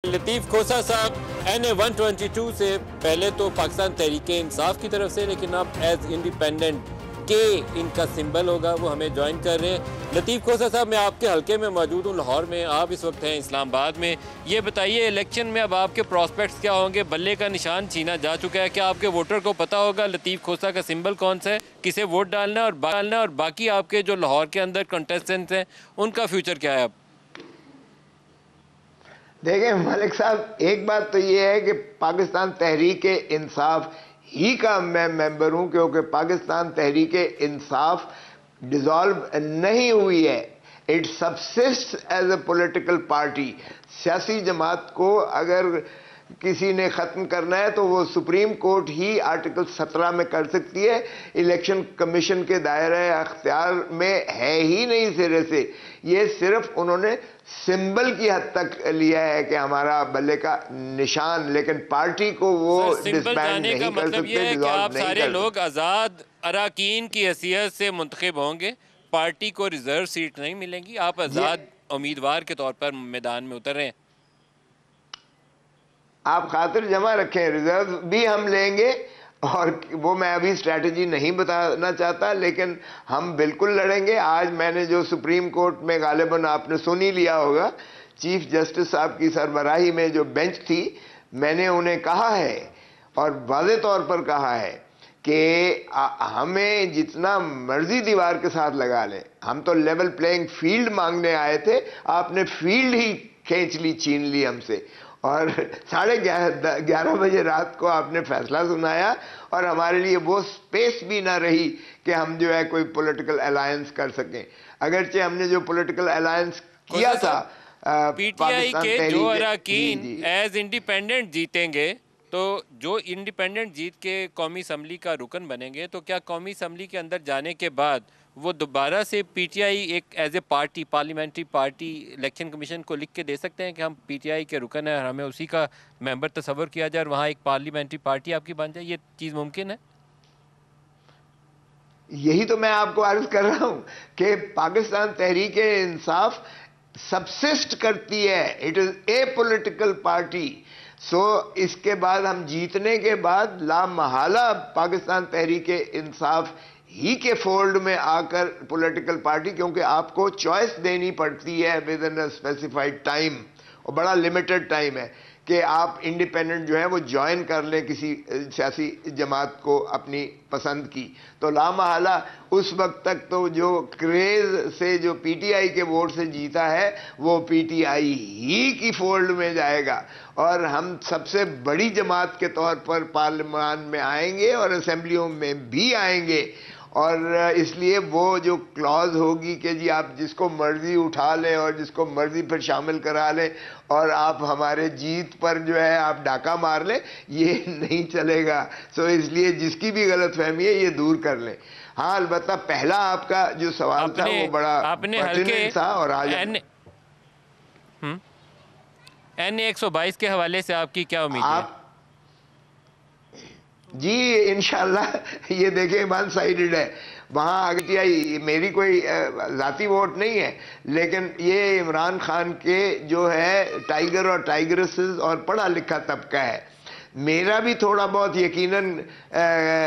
लतीफ़ खोसा साहब NA-122 से पहले तो पाकिस्तान तहरीक इंसाफ की तरफ से, लेकिन अब एज इंडिपेंडेंट के इनका सिंबल होगा, वो हमें ज्वाइन कर रहे हैं। लतीफ़ खोसा साहब, मैं आपके हलके में मौजूद हूँ, लाहौर में। आप इस वक्त हैं इस्लामाबाद में। ये बताइए, इलेक्शन में अब आपके प्रॉस्पेक्ट्स क्या होंगे? बल्ले का निशान छीना जा चुका है। क्या आपके वोटर को पता होगा लतीफ़ खोसा का सिंबल कौन सा है, किसे वोट डालना है और बाकी आपके जो लाहौर के अंदर कंटेस्टेंट्स हैं उनका फ्यूचर क्या है? अब देखिए मलिक साहब, एक बात तो ये है कि पाकिस्तान तहरीक इंसाफ ही का मैं मेंबर हूं, क्योंकि पाकिस्तान तहरीक इंसाफ डिसॉल्व नहीं हुई है। It subsist as a political party. सियासी जमात को अगर किसी ने ख़त्म करना है तो वो सुप्रीम कोर्ट ही आर्टिकल 17 में कर सकती है। इलेक्शन कमीशन के दायरे अख्तियार में है ही नहीं सिरे से। ये सिर्फ उन्होंने सिंबल की हद तक लिया है कि हमारा बल्ले का निशान, लेकिन पार्टी को वो डिसबैंड नहीं कर सकते। ये है कि आप सारे लोग आज़ाद अराकीन की हैसियत से मुंतखब होंगे, पार्टी को रिजर्व सीट नहीं मिलेंगी, आप आज़ाद उम्मीदवार के तौर पर मैदान में उतर रहे हैं। आप खातिर जमा रखें, रिजर्व भी हम लेंगे, और वो मैं अभी स्ट्रैटेजी नहीं बताना चाहता, लेकिन हम बिल्कुल लड़ेंगे। आज मैंने जो सुप्रीम कोर्ट में गालिबन आपने सुन ही लिया होगा, चीफ जस्टिस साहब की सरबराही में जो बेंच थी, मैंने उन्हें कहा है और वाज़े तौर पर कहा है कि हमें जितना मर्जी दीवार के साथ लगा लें, हम तो लेवल प्लेइंग फील्ड मांगने आए थे, आपने फील्ड ही खींच ली, छीन ली हमसे। और 11:30 बजे रात को आपने फैसला सुनाया, और हमारे लिए वो स्पेस भी ना रही कि हम जो है कोई पॉलिटिकल अलायंस कर सकें। अगरचे हमने जो पॉलिटिकल अलायंस किया था, पीटीआई के जो अरकान एज इंडिपेंडेंट जीतेंगे, तो जो इंडिपेंडेंट जीत के कौमी असम्बली का रुकन बनेंगे, तो क्या कौमी असम्बली के अंदर जाने के बाद वो दोबारा से पीटीआई एक as a party, parliamentary party, election commission को लिख के दे सकते हैं कि हम पीटीआई के रुकन है और हमें उसी का मेंबर तस्वर किया जाए और वहाँ एक पार्लियामेंट्री पार्टी आपकी बन जाए? ये चीज़ मुमकिन है? यही तो मैं आपको अर्ज कर रहा हूँ कि पाकिस्तान तहरीक इंसाफ सबसिस्ट करती है। It is a political party. So इसके बाद हम जीतने के बाद ला महाला पाकिस्तान तहरीक इंसाफ ही के फोल्ड में आकर पॉलिटिकल पार्टी, क्योंकि आपको चॉइस देनी पड़ती है with in a specified time, और बड़ा लिमिटेड टाइम है कि आप इंडिपेंडेंट जो है वो ज्वाइन कर लें किसी सियासी जमात को अपनी पसंद की। तो लामहला उस वक्त तक तो जो क्रेज से जो पीटीआई के वोट से जीता है वो पीटीआई ही की फोल्ड में जाएगा, और हम सबसे बड़ी जमात के तौर पर पार्लियामान में आएंगे और असेंबलियों में भी आएंगे। और इसलिए वो जो क्लॉज होगी कि जी आप जिसको मर्जी उठा लें और जिसको मर्जी फिर शामिल करा लें और आप हमारे जीत पर जो है आप डाका मार लें, ये नहीं चलेगा। सो इसलिए जिसकी भी गलतफहमी है ये दूर कर लें। हाँ, अलबत्ता पहला आपका जो सवाल था वो बड़ा पर्टिनेंट था, और आज NA-122 के हवाले से आपकी क्या उम्मीद है? जी इंशाल्लाह ये देखें वन साइडेड है। वहाँ अगर मेरी कोई ज़ाती वोट नहीं है, लेकिन ये इमरान खान के जो है टाइगर और टाइगरेसेस और पढ़ा लिखा तबका है। मेरा भी थोड़ा बहुत यकीनन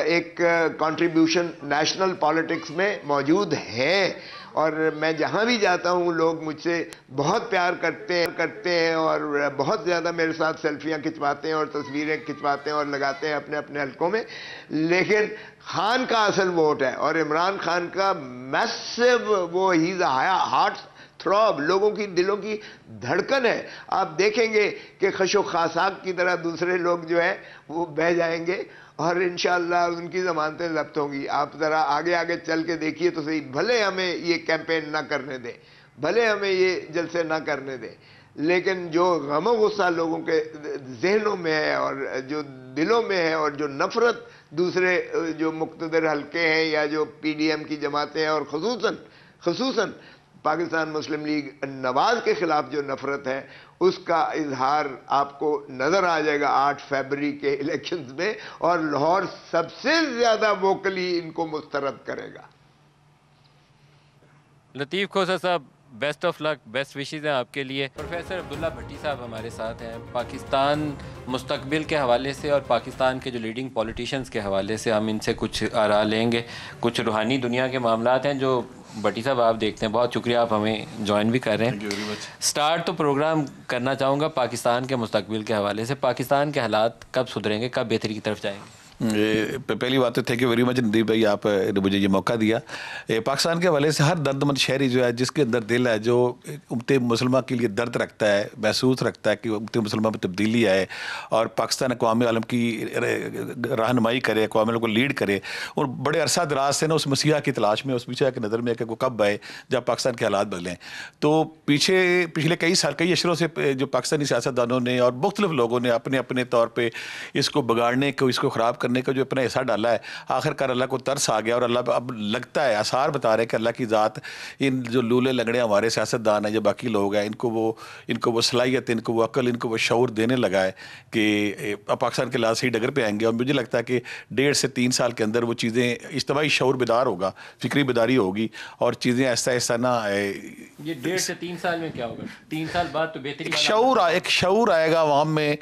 एक कंट्रीब्यूशन नेशनल पॉलिटिक्स में मौजूद है, और मैं जहाँ भी जाता हूँ लोग मुझसे बहुत प्यार करते हैं और बहुत ज़्यादा मेरे साथ सेल्फियाँ खिंचवाते हैं और तस्वीरें खिंचवाते हैं और लगाते हैं अपने अपने हलकों में। लेकिन खान का असल वोट है, और इमरान खान का मैसिव वो ही हार्ट थ्रॉब, लोगों की दिलों की धड़कन है। आप देखेंगे कि खशो खासाक की तरह दूसरे लोग जो है वो बह जाएंगे, और इंशाअल्लाह उनकी ज़मानतें ज़ब्त होंगी। आप ज़रा आगे आगे चल के देखिए तो सही, भले हमें ये कैंपेन ना करने दें, भले हमें ये जलसे ना करने दें, लेकिन जो गम गुस्सा लोगों के जहनों में है और जो दिलों में है, और जो नफरत दूसरे जो मुक़्तदर हल्के हैं या जो PDM की जमातें हैं, और खसूसन पाकिस्तान मुस्लिम लीग नवाज के खिलाफ जो नफरत है, उसका इजहार आपको नजर आ जाएगा 8 फरवरी के इलेक्शंस में, और लाहौर सबसे ज्यादा वोकली इनको मुस्तरद करेगा। लतीफ़ खोसा साहब, best of luck, best wishes हैं आपके लिए। प्रोफेसर अब्दुल्ला भट्टी साहब हमारे साथ हैं। पाकिस्तान मुस्तकबिल के हवाले से और पाकिस्तान के जो लीडिंग पॉलिटिशियंस के हवाले से हम इनसे कुछ आरा लेंगे। कुछ रूहानी दुनिया के मामलात हैं जो भट्टी साहब आप देखते हैं। बहुत शुक्रिया, आप हमें ज्वाइन भी कर रहे हैं। स्टार्ट तो प्रोग्राम करना चाहूँगा पाकिस्तान के मुस्तकबिल के हवाले से। पाकिस्तान के हालात कब सुधरेंगे, कब बेहतरी की तरफ जाएंगे? पहली बात तो थैंक यू वेरी मच नदीप भाई, आपने मुझे ये मौका दिया। पाकिस्तान के हवाले से हर दर्दमंद शहरी जो है, जिसके अंदर दिल है, जो उम्मत मुसलमान के लिए दर्द रखता है, महसूस रखता है कि उम्मत मुसलमान में तब्दीली आए और पाकिस्तान अक़वाम आलम की रहनुमाई करे, अक़वाम आलम को लीड करे। और बड़े अरसा दराज से ना उस मसीहा की तलाश में, उस मसीहा की नज़र में कि वो कब आए जब पाकिस्तान के हालात बदलें। तो पिछले कई अशरों से जो पाकिस्तानी सियासतदानों ने और मुख्तलिफ लोगों ने अपने अपने तौर पर इसको बिगाड़ने को, इसको ख़राब करने का जो अपना हिस्सा डाला है, आखिरकार अल्लाह को तरस आ गया और अल्लाह अब लगता है, आसार बता रहे हैं कि अल्लाह की ज़ात इन जो लूले लगड़े हमारे सियासतदान हैं, जो बाकी लोग हैं, इनको वो सलाहियत, इनको वो अकल, इनको वो शऊर देने लगा है कि पाकिस्तान के लाज सही डगर पे आएंगे। और मुझे लगता है कि 1.5 से 3 साल के अंदर वो चीज़ें इज्तिमाई शऊर बेदार होगा, फिक्री बेदारी होगी और चीज़ें ऐसा ऐसा ना। ये 1.5 से 3 साल में क्या होगा? 3 साल बाद तो बेहतरी एक शऊर आएगा अवाम में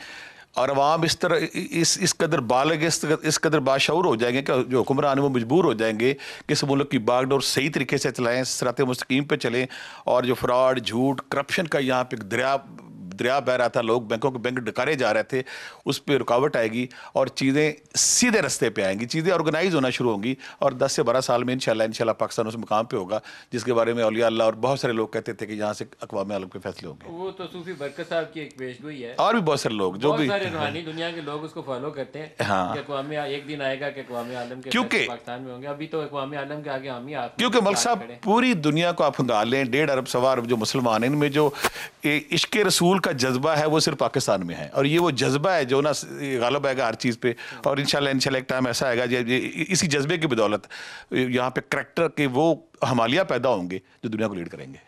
और अवाम इस तरह इस कदर बालग, इस कदर बाशऊर हो जाएंगे कि जो हुक्मरान है वो मजबूर हो जाएंगे कि इस मुल्क की बागडोर सही तरीके से चलाएं, सिरात मुस्तकीम पे चलें और जो फ्रॉड, झूठ, करप्शन का यहाँ पे दरिया बह रहा था, लोग बैंकों के बैंक डकारे जा रहे थे, उस पर रुकावट आएगी और चीज़ें सीधे रास्ते पे आएंगी, चीज़ें ऑर्गेनाइज होना शुरू होंगी और 10 से 12 साल में इंशाल्लाह पाकिस्तान उस मुकाम पे होगा जिसके बारे में औलिया अल्लाह और बहुत सारे लोग कहते थे कि यहाँ से अक़वाम आलम के फैसले होंगे। वो तो सूफी बरकत साहब की एक पेशगोई है और भी बहुत सारे लोग जो भी सारे रूहानी दुनिया के लोग उसको फॉलो करते हैं। हाँ, कि अक़वाम एक दिन आएगा कि अक़वाम आलम के क्योंकि पाकिस्तान में होंगे। अभी तो अक़वाम आलम के आगे हम ही आप, क्योंकि मलिक साहब पूरी दुनिया को आप हंगा लें, 1.5 अरब सवा अरब जो मुसलमान हैं, इनमें जो इश्क रसूल का जज्बा है वो सिर्फ पाकिस्तान में है और ये वो जज्बा है जो ना गालिब आएगा हर चीज़ पे। और इंशाल्लाह एक टाइम ऐसा आएगा इसी जज्बे की बदौलत यहाँ पे करैक्टर के वो हमालिया पैदा होंगे जो दुनिया को लीड करेंगे।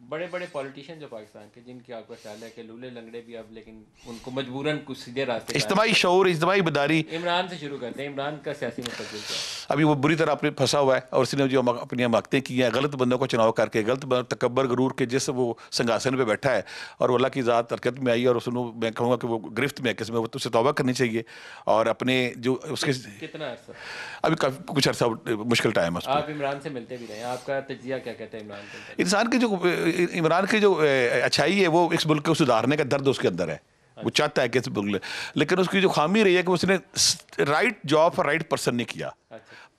बड़े बड़े पॉलिटिशियन जो पाकिस्तान के, जिनकी आपका ख्याल है कि लूले लंगड़े भी अब, लेकिन उनको मजबूरन कुछ सीधे रास्ते, इज्तिमाई शऊर, इज्तिमाई बेदारी। इमरान से शुरू करते हैं। इमरान का सियासी मुस्तकबिल क्या है? अभी वो बुरी तरह अपने फंसा हुआ है और उसने जो अपनी हमाकतें की हैं, गलत बंदों को चुनाव करके, गलत तकब्बर गरूर के जिस वो सिंहासन पे बैठा है और वो अल्लाह की ज़ात हरकत में आई और उसने, मैं कहूँगा कि वो गिरफ्त में है, किसमें वो उसे तौबा करनी चाहिए और अपने जो उसके कितना अर्सा, अभी कुछ अर्सा मुश्किल टाइम है। आप इमरान से मिलते भी रहे, आपका तजिया क्या कहते हैं इमरान के? इमरान की जो अच्छाई है वो इस मुल्क को सुधारने का दर्द उसके अंदर है, वो चाहता है कि इस मुल्क, लेकिन उसकी जो खामी रही है कि उसने right job for right person नहीं किया।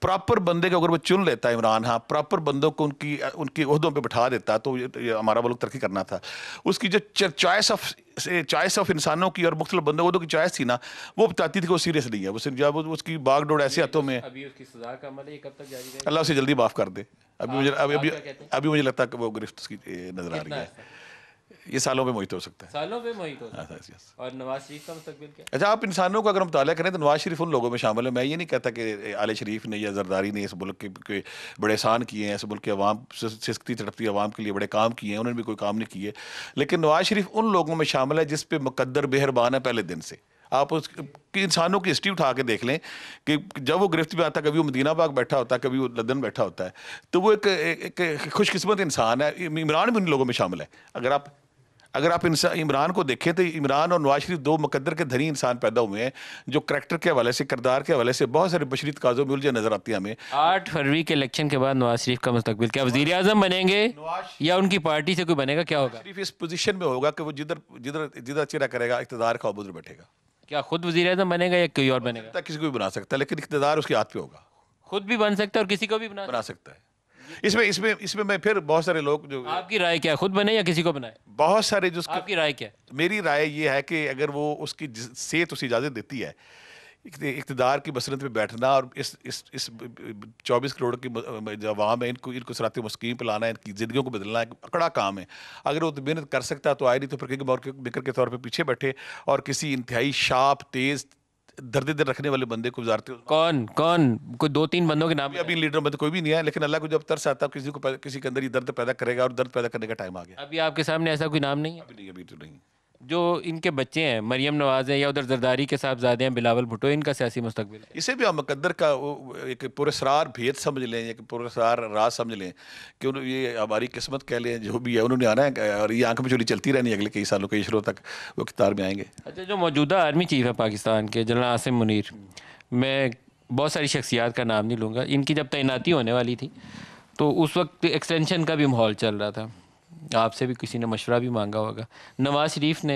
प्रॉपर बंदे को अगर वो चुन लेता है इमरान, हाँ प्रॉपर बंदों को उनकी ओहदों पे बिठा देता तो ये हमारा मुल्क तरक्की करना था। उसकी जो चॉइस ऑफ इंसानों की और मुख्तलिफ बंदों की चॉइस थी ना, वो बताती थी कि वो सीरियस नहीं है। वो सिर्फ जब उसकी बागडोर ऐसे हाथों में, अभी उसकी सजा का अमल है, कब तक जारी रहेगा? अल्लाह उसे जल्दी माफ़ कर दे। अभी मुझे लगता है कि वो गिरफ्त उसकी नजर आ रही है। ये सालों में मोहित हो सकता है, सालों में मोहित हो सकता है। और नवाज शरीफ का मुस्तकबिल क्या? अच्छा, आप इंसानों को अगर मुताला करें तो नवाज शरीफ उन लोगों में शामिल है। मैं ये नहीं कहता कि आले शरीफ ने या जरदारी ने इस मुल्क के बड़े एहसान किए हैं, इस मुल्क के अवाम सिसकती तड़पती अवाम के लिए बड़े काम किए हैं, उन्होंने भी कोई काम नहीं किए। लेकिन नवाज शरीफ उन लोगों में शामिल है जिस पे मुकद्दर बेहरबान है पहले दिन से। आप उस इंसानों की हिस्ट्री उठा के देख लें कि जब वो गिरफ्त में आता, कभी वो मदीना बाग बैठा होता है, कभी वो लंदन बैठा होता है, तो वो एक खुशकिस्मत इंसान है। इमरान भी उन लोगों में शामिल है। अगर आप इमरान को देखें तो इमरान और नवाज शरीफ 2 मुकद्दर के धनी इंसान पैदा हुए हैं जो करैक्टर के हवाले से, किरदार के हवाले से बहुत सारे बशरी तकाज़ों में उलझे नजर आती है हमें। 8 फरवरी के इलेक्शन के बाद नवाज शरीफ का मुस्तकबिल क्या? वज़ीर आज़म बनेंगे या उनकी पार्टी से कोई बनेगा? क्या होगा? शरीफ इस पोजीशन में होगा कि वो जिधर चेहरा करेगा इक़्तिदार का उधर बैठेगा। क्या खुद वज़ीर आज़म बनेगा या कोई और बनेगा? किसी को भी बना सकता है, लेकिन इक़्तिदार उसके हाथ पे होगा। खुद भी बन सकता है और किसी को भी बना सकता है। इसमें मैं फिर बहुत सारे लोग जो, आपकी राय क्या है, खुद बने या किसी को बनाए? बहुत सारे जो, आपकी राय क्या है? मेरी राय ये है कि अगर वो उसकी सेहत उसे इजाज़त देती है इक़्तिदार की बसरत में बैठना और इस 24 करोड़ की जो अवाम है इनको सिरात मुस्तकीम पे लाना है, इनकी ज़िंदगियों को बदलना एक कड़ा काम है। अगर वो मेहनत कर सकता तो आए, नहीं तो फिर मेकर के तौर पे पीछे बैठे और किसी इंतहाई शार्प तेज़ दर्द दिल रखने वाले बंदे को गुजारते हो। कौन कोई 2-3 बंदों के नाम? अभी लीडर में तो कोई भी नहीं है, लेकिन अल्लाह को जब तरस आता है किसी के अंदर ये दर्द पैदा करेगा और दर्द पैदा करने का टाइम आ गया। अभी आपके सामने ऐसा कोई नाम नहीं है? अभी तो नहीं। जो इनके बच्चे हैं, मरियम नवाज हैं या उधर जरदारी के साहबजादे हैं बिलावल भुट्टो, इनका सियासी मुस्तकबिल है? इसे भी हम मुकद्दर का एक पुरस्कार भेद समझ लें, एक पुरस्कार राज समझ लें कि ये हमारी किस्मत कह लें, जो भी है उन्होंने आना है और ये आंख में चोरी चलती रहनी है अगले कई सालों, कई शरों तक वो इख्तियार में आएंगे। अच्छा, जो मौजूदा आर्मी चीफ है पाकिस्तान के, जनरल आसिम मुनीर, मैं बहुत सारी शख्सियात का नाम नहीं लूँगा, इनकी जब तैनाती होने वाली थी तो उस वक्त एक्सटेंशन का भी माहौल चल रहा था, आपसे भी किसी ने मशवरा भी मांगा होगा। नवाज शरीफ ने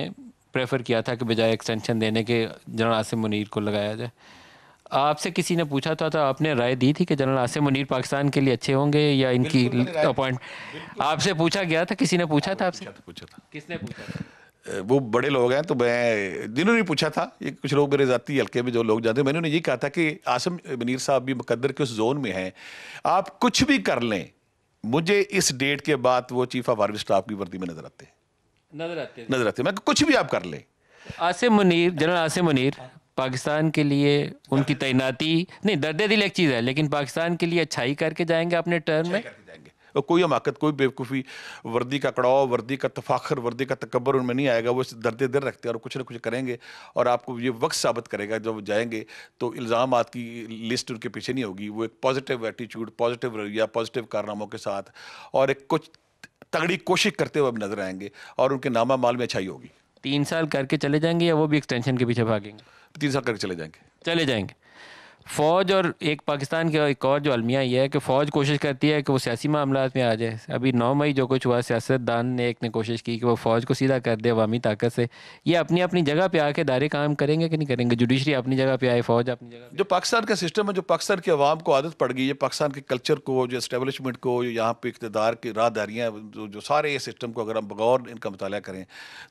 प्रेफर किया था कि बजाय एक्सटेंशन देने के जनरल आसिम मुनीर को लगाया जाए। आपसे किसी ने पूछा था तो आपने राय दी थी कि जनरल आसिम मुनीर पाकिस्तान के लिए अच्छे होंगे या इनकी अपॉइंट? आपसे पूछा गया था, किसी ने पूछा था आपसे? पूछा था। किसने पूछा था? वो बड़े लोग हैं, तो मैं जिन्होंने पूछा था, ये कुछ लोग मेरे ज़ाती हल्के में जो लोग जानते हैं, मैंने उन्हें ये कहा था कि आसिम मुनीर साहब भी मुकद्दर के उस जोन में हैं, आप कुछ भी कर लें, मुझे इस डेट के बाद वो चीफ ऑफ आर्मी स्टाफ की वर्दी में नजर आते हैं। मैं कुछ भी आप कर लें। आसिम मुनीर, जनरल आसिम मुनीर पाकिस्तान के लिए उनकी तैनाती नहीं, दर्द दिल एक चीज़ है, लेकिन पाकिस्तान के लिए अच्छाई करके जाएंगे अपने टर्म में। और कोई हमाकत, कोई बेवकूफ़ी, वर्दी का कड़ाव, वर्दी का तफाखर, वर्दी का तकब्बर उनमें नहीं आएगा। वो इस दर्द दिल रखते हैं और कुछ ना कुछ करेंगे और आपको ये वक्त साबित करेगा जब जाएंगे तो इल्ज़ाम की लिस्ट उनके पीछे नहीं होगी। वो एक पॉजिटिव एटीट्यूड, पॉजिटिव रवैया, पॉजिटिव कारनामों के साथ और एक कुछ तगड़ी कोशिश करते हुए नजर आएंगे और उनके नामा माल में अच्छाई होगी। 3 साल करके चले जाएंगे या वो भी एक्सटेंशन के पीछे भागेंगे? 3 साल करके चले जाएंगे। फ़ौज और एक पाकिस्तान के एक और जो अलमिया ये है कि फ़ौज कोशिश करती है कि वो सियासी मामलात में आ जाए। अभी 9 मई जो कुछ हुआ, सियासतदान ने एक ने कोशिश की कि वो फ़ौज को सीधा कर दे अवामी ताकत से। ये अपनी अपनी जगह पे आके दायरे काम करेंगे कि नहीं करेंगे? जुडिशरी अपनी जगह पे आए, फ़ौज अपनी जगह पे। जो पाकिस्तान का सिस्टम है, जो पाकिस्तान की आवाम को आदत पड़ गई है, पाकिस्तान के कल्चर को, जो एस्टेब्लिशमेंट को, यहाँ पे इक़्तिदार की राहदारियाँ, जो सारे ये सिस्टम को अगर हम बगौर इनका मुताला करें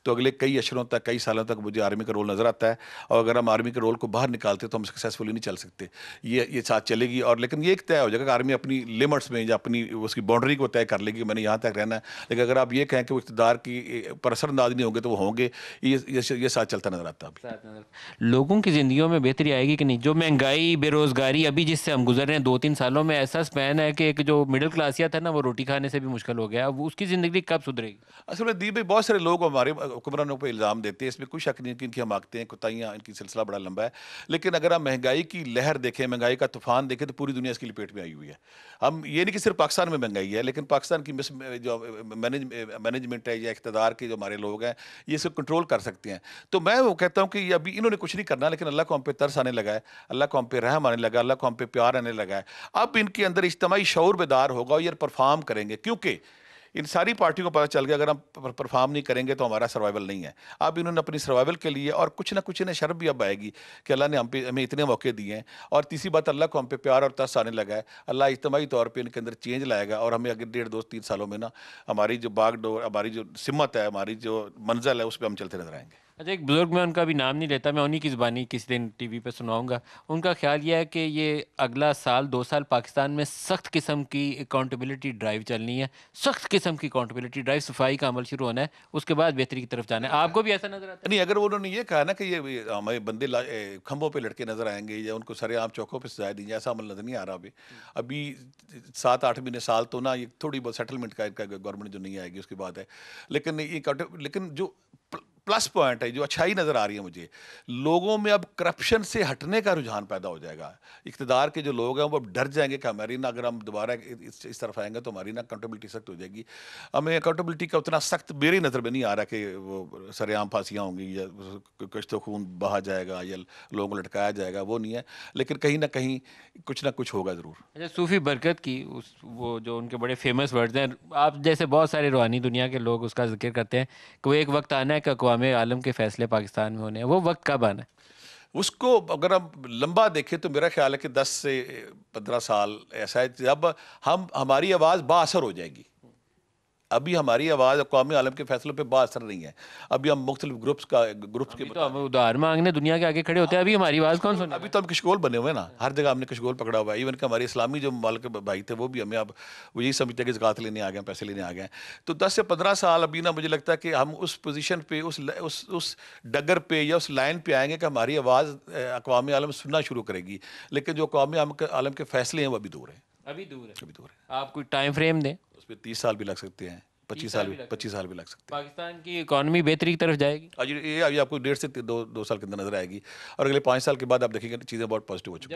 तो अगले कई अशरों तक, कई सालों तक मुझे आर्मी का रोल नज़र आता है। और अगर हम आर्मी के रोल को बाहर निकालते तो हम सक्सेसफुली नहीं चल सकते। ये साथ चलेगी और लेकिन ये एक तय हो जाएगा कि आर्मी अपनी लिमिट्स में या अपनी उसकी बाउंड्री को तय कर लेगी, मैंने यहाँ तक रहना है। लेकिन अगर आप ये कहें कि वो इक़्तिदार की पर असरअंदाज नहीं होंगे तो वो होंगे, ये साथ चलता नजर आता है। अभी लोगों की ज़िंदगियों में बेहतरी आएगी कि नहीं? जो महंगाई, बेरोज़गारी अभी जिससे हम गुजर रहे हैं 2-3 सालों में, ऐसा स्पैन है कि एक जो मिडिल क्लासिया था ना, वो रोटी खाने से भी मुश्किल हो गया। अब उसकी ज़िंदगी कब सुधरेगी? असल में दीप भाई, बहुत सारे लोग हमारे हुक्मरानों पर इल्ज़ाम देते हैं, इसमें कोई शक नहीं कि इनकी हमाकतें हैं, कोताहियाँ, इनकी सिलसिला बड़ा लंबा है। लेकिन अगर हम महंगाई की लहर देखें, महंगाई का तूफान देखें तो पूरी दुनिया इसकी लपेट में आई हुई है। हम ये नहीं कि सिर्फ पाकिस्तान में महंगाई है, लेकिन पाकिस्तान की जो मैनेजमेंट है या इक़्तिदार के जो हमारे लोग हैं, ये इसको कंट्रोल कर सकते हैं। तो मैं वो कहता हूँ कि ये अभी इन्होंने कुछ नहीं करना, लेकिन अल्लाह को हम पे तरस आने लगा है, अल्लाह को हम पे रहम आने लगा, अल्लाह को हम पे प्यार आने लगा है। अब इनके अंदर इज्तिमाई शऊर बेदार होगा और ये परफॉर्म करेंगे, क्योंकि इन सारी पार्टियों को पता चल गया अगर हम परफॉर्म नहीं करेंगे तो हमारा सर्वाइवल नहीं है। अब इन्होंने अपनी सर्वाइवल के लिए और कुछ ना कुछ इन्हें शर्म भी अब आएगी कि अल्लाह ने हमें इतने मौके दिए हैं। और तीसरी बात, अल्लाह को हम पे प्यार और तरस आने लगा है। अल्लाह इज्तिमाई तौर पे इनके अंदर चेंज लाएगा और हमें अगर 1.5-2-3 सालों में ना हमारी जो बागडोर, हमारी जो सिमत है, हमारी जो मंजिल है, उस पर हम चलते नजर आएंगे। अच्छा, एक बुज़ुर्ग, मैं उनका भी नाम नहीं लेता, मैं उन्हीं की ज़बानी किसी दिन टीवी पे सुनाऊंगा। उनका ख्याल ये है कि ये अगला साल 2 साल पाकिस्तान में सख्त किस्म की अकाउंटेबिलिटी ड्राइव चलनी है, सख्त किस्म की अकाउंटेबिलिटी ड्राइव, सफाई का अमल शुरू होना है, उसके बाद बेहतरी की तरफ जाना है। आपको भी ऐसा नजर आता है? नहीं, अगर उन्होंने ये कहा ना कि ये हमारे बंदे खंभों पे लटके नजर आएंगे या उनको सरेआम चौकों पे सजाए देंगे, ऐसा अमल नजर नहीं आ रहा। अभी 7-8 महीने, साल तो ना, ये थोड़ी बहुत सेटलमेंट का गवर्नमेंट जो नहीं आएगी उसकी बात है। लेकिन जो प्लस पॉइंट है, जो अच्छाई नज़र आ रही है मुझे, लोगों में अब करप्शन से हटने का रुझान पैदा हो जाएगा। इक़्तिदार के जो लोग हैं वो अब डर जाएंगे कि हमारी ना, अगर हम दोबारा इस तरफ आएंगे तो हमारी ना अकाउंटेबिलिटी सख्त हो जाएगी। हमें अकाउंटेबिलिटी का उतना सख्त मेरी नज़र में नहीं आ रहा कि वो सरेआम फांसियाँ होंगी या कुछ तो खून बहा जाएगा या लोगों को लटकाया जाएगा, वो नहीं है। लेकिन कहीं ना कहीं कुछ ना कुछ होगा ज़रूर। अच्छा, सूफ़ी बरकत की वो जो उनके बड़े फेमस वर्ड्स हैं, आप जैसे बहुत सारे रूहानी दुनिया के लोग उसका जिक्र करते हैं कि वो एक वक्त आना है कि अक़वाम आलम के फैसले पाकिस्तान में होने हैं। वो वक्त कब आना है? उसको अगर हम लंबा देखें तो मेरा ख्याल है कि 10 से 15 साल ऐसा है जब हमारी आवाज़ बाअसर हो जाएगी। अभी हमारी आवाज़ अक़वाम आलम के फैसलों पे बाअसर नहीं है। अभी हम मुख्तलिफ ग्रुप्स के तो हम उधार मांगने दुनिया के आगे खड़े होते हैं, अभी हमारी आवाज़ कौन सुने? अभी तो हम कशकोल बने हुए हैं ना, हर जगह हमने कशकोल पकड़ा हुआ है। इवन कि हमारे इस्लामी जो मालिक भाई थे वो भी हमें अब वो यही समझते हैं कि ज़कात लेने आ गए, पैसे लेने आ गए। तो 10 से 15 साल अभी ना, मुझे लगता है कि हम उस पोजीशन पे, उस डगर पे या उस लाइन पे आएंगे कि हमारी आवाज़ अक़वाम आलम सुनना शुरू करेगी। लेकिन जो अक़वाम आलम के फैसले हैं वो अभी दूर है। अभी दूर है। आप कोई टाइम फ्रेम दें? उस पर 30 साल भी लग सकते हैं, 25 साल भी 25 साल भी लग सकते हैं। पाकिस्तान की इकॉनमी बेहतरी की तरफ जाएगी? आज ये अभी आपको 1.5 से 2 साल के अंदर नजर आएगी और अगले 5 साल के बाद आप देखेंगे चीज़ें बहुत पॉजिटिव हो चुकी हैं।